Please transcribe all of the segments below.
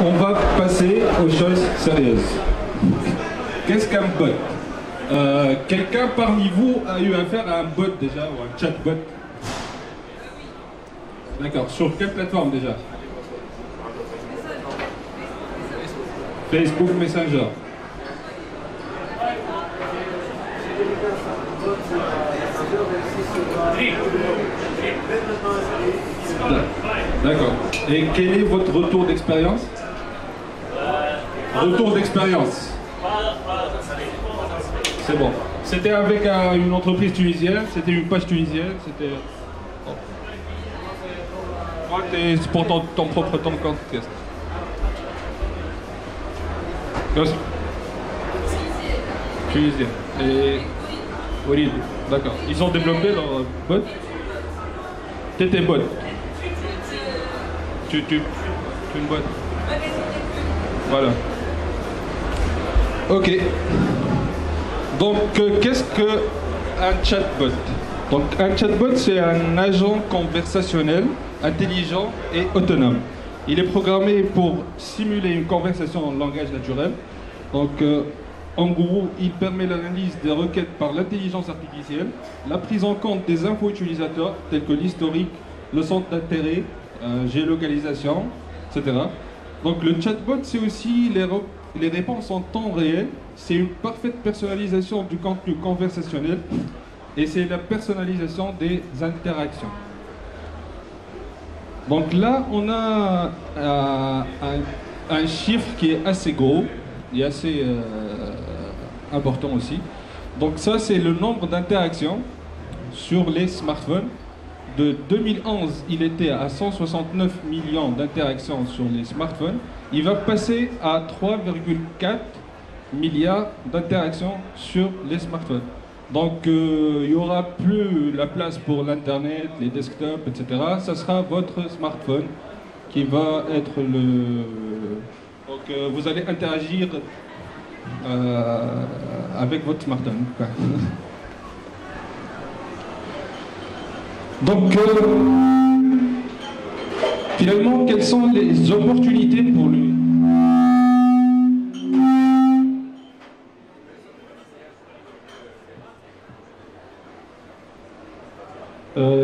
On va passer aux choses sérieuses. Qu'est-ce qu'un bot? Quelqu'un parmi vous a eu affaire à un bot déjà, ou un chatbot? D'accord. Sur quelle plateforme déjà? Facebook Messenger. D'accord. Et quel est votre retour d'expérience? Retour d'expérience. C'est bon. C'était avec une entreprise tunisienne, c'était une page tunisienne, c'était... Toi, c'est pour ton propre compte. Tunisienne. Et... Walid, d'accord. Ils ont développé leur bot. T'étais bot. Tu une boîte. Voilà. Ok. Donc, qu'est-ce qu'un chatbot? Donc, un chatbot, c'est un agent conversationnel, intelligent et autonome. Il est programmé pour simuler une conversation en langage naturel. Donc, en gros, il permet l'analyse des requêtes par l'intelligence artificielle, la prise en compte des infos utilisateurs, telles que l'historique, le centre d'intérêt, géolocalisation, etc. Donc le chatbot, c'est aussi les réponses en temps réel. C'est une parfaite personnalisation du contenu conversationnel et c'est la personnalisation des interactions. Donc là, on a un chiffre qui est assez gros et assez important aussi. Donc ça, c'est le nombre d'interactions sur les smartphones. De 2011, il était à 169 millions d'interactions sur les smartphones. Il va passer à 3,4 milliards d'interactions sur les smartphones. Donc il n'y aura plus la place pour l'Internet, les desktops, etc. Ça sera votre smartphone qui va être le... Donc vous allez interagir avec votre smartphone. Donc, finalement, quelles sont les opportunités pour lui?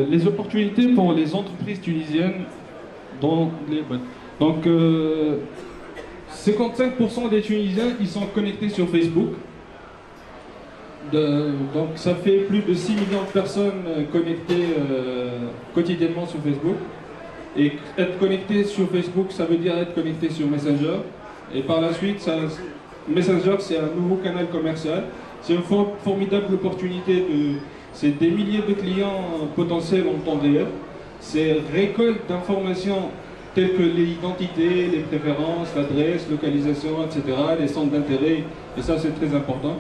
Les opportunités pour les entreprises tunisiennes dans les bots. Donc, 55% des Tunisiens, ils sont connectés sur Facebook. Donc ça fait plus de 6 millions de personnes connectées quotidiennement sur Facebook. Et être connecté sur Facebook, ça veut dire être connecté sur Messenger. Et par la suite, Messenger, c'est un nouveau canal commercial. C'est une formidable opportunité. C'est des milliers de clients potentiels en temps réel. C'est récolte d'informations telles que l'identité, les préférences, l'adresse, localisation, etc., les centres d'intérêt. Et ça, c'est très important.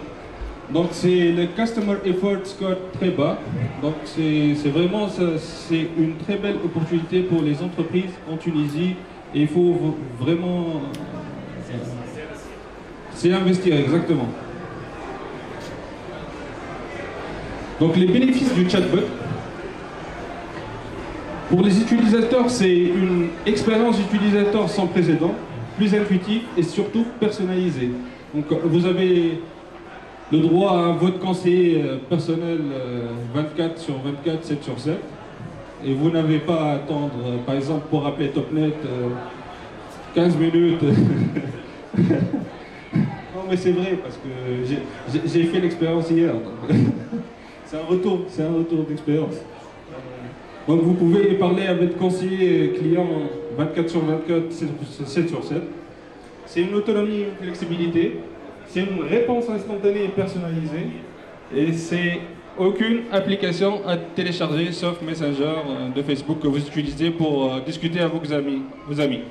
Donc c'est le Customer Effort Score très bas, donc c'est vraiment c'est une très belle opportunité pour les entreprises en Tunisie et il faut vraiment c'est investir exactement. Donc les bénéfices du chatbot, pour les utilisateurs c'est une expérience utilisateur sans précédent, plus intuitive et surtout personnalisée. Donc vous avez le droit à un vote conseiller personnel 24 sur 24, 7 sur 7. Et vous n'avez pas à attendre, par exemple, pour appeler Topnet, 15 minutes. Non mais c'est vrai, parce que j'ai fait l'expérience hier. C'est un retour d'expérience. Donc vous pouvez parler avec conseiller client 24 sur 24, 7 sur 7. C'est une autonomie et une flexibilité. C'est une réponse instantanée et personnalisée et c'est aucune application à télécharger sauf Messenger de Facebook que vous utilisez pour discuter avec vos amis.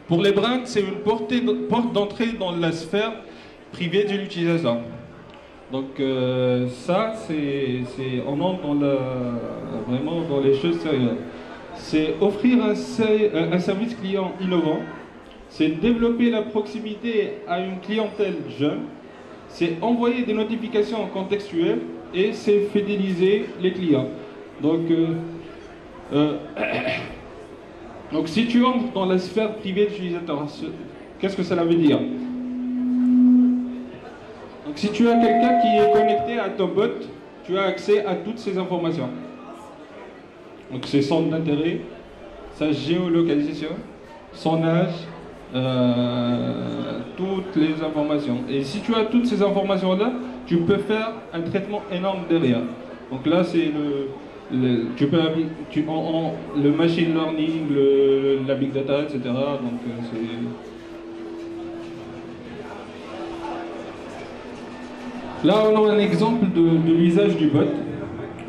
Pour les brands, c'est une porte d'entrée dans la sphère privée de l'utilisateur. Donc ça, on entre vraiment dans les choses sérieuses. C'est offrir un service client innovant. C'est développer la proximité à une clientèle jeune, c'est envoyer des notifications contextuelles et c'est fidéliser les clients. Donc, Donc si tu entres dans la sphère privée de l'utilisateur, qu'est-ce que cela veut dire? Donc si tu as quelqu'un qui est connecté à ton bot, tu as accès à toutes ces informations. Donc ses centres d'intérêt, sa géolocalisation, son âge, toutes les informations. Et si tu as toutes ces informations-là, tu peux faire un traitement énorme derrière. Donc là, c'est tu peux le machine learning, la big data, etc. Donc là, on a un exemple de l'usage du bot.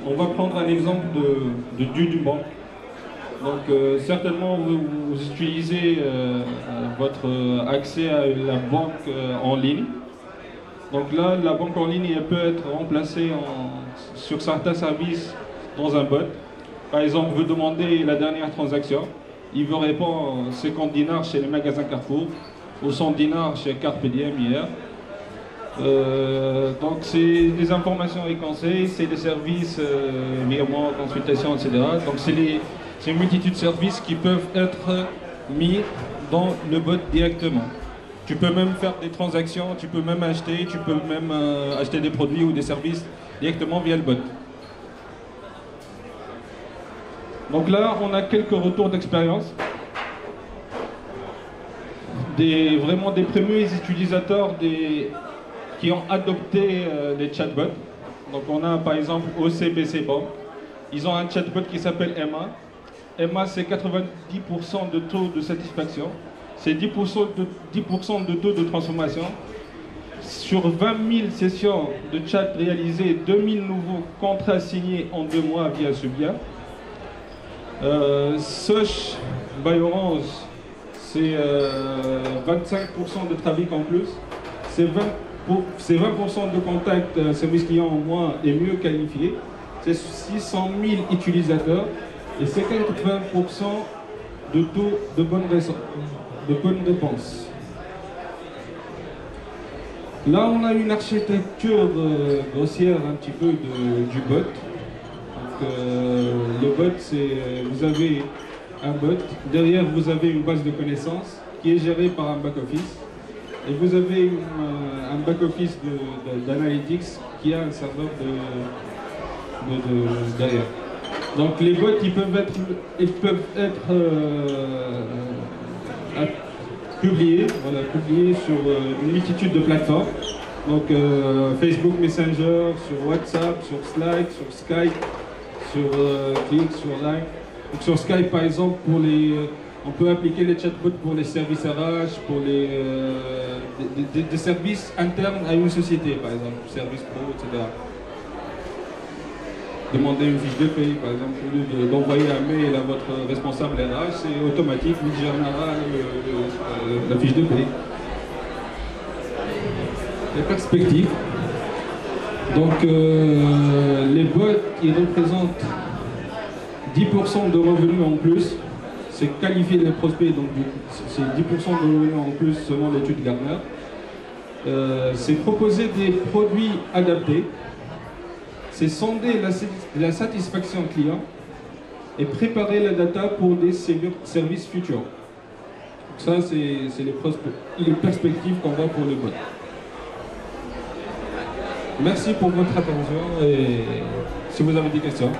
On va prendre un exemple du banque. Donc certainement vous utilisez votre accès à la banque en ligne. Donc là, la banque en ligne elle peut être remplacée sur certains services dans un bot. Par exemple, vous demandez la dernière transaction, il vous répond 50 dinars chez les magasins Carrefour ou 100 dinars chez Carpe Diem hier. Donc c'est des informations et conseils, c'est des services, virements, consultations, etc. Donc c'est une multitude de services qui peuvent être mis dans le bot directement. Tu peux même faire des transactions, tu peux même acheter des produits ou des services directement via le bot. Donc là, on a quelques retours d'expérience. Vraiment des premiers utilisateurs qui ont adopté les chatbots. Donc on a par exemple OCBC Bank. Ils ont un chatbot qui s'appelle Emma. Emma, c'est 90% de taux de satisfaction. C'est 10% de taux de transformation. Sur 20 000 sessions de chat réalisées, 2000 nouveaux contrats signés en 2 mois via ce biais. Search by Orange, c'est 25% de trafic en plus. C'est 20% de contacts service client en moins et mieux qualifiés. C'est 600 000 utilisateurs et c'est 80% de taux de bonnes réponses. Là, on a une architecture grossière un petit peu du bot. Donc, le bot, vous avez un bot. Derrière, vous avez une base de connaissances qui est gérée par un back-office. Et vous avez un back-office d'analytics qui a un serveur derrière. Donc les bots, ils peuvent être publiés sur une multitude de plateformes. Donc Facebook Messenger, sur WhatsApp, sur Slack, sur Skype, sur Click, sur Line. Donc sur Skype par exemple, on peut appliquer les chatbots pour les services RH, pour des services internes à une société, par exemple, service pro, etc. Demander une fiche de paye, par exemple, au lieu d'envoyer un mail à votre responsable RH, c'est automatique, il générera la fiche de paye. Les perspectives. Donc, les bots, ils représentent 10% de revenus en plus. C'est qualifier les prospects, donc c'est 10% de revenus en plus selon l'étude Gartner. C'est proposer des produits adaptés. C'est sonder la satisfaction client et préparer la data pour des services futurs. Donc ça, c'est les perspectives qu'on voit pour le bot. Merci pour votre attention et si vous avez des questions.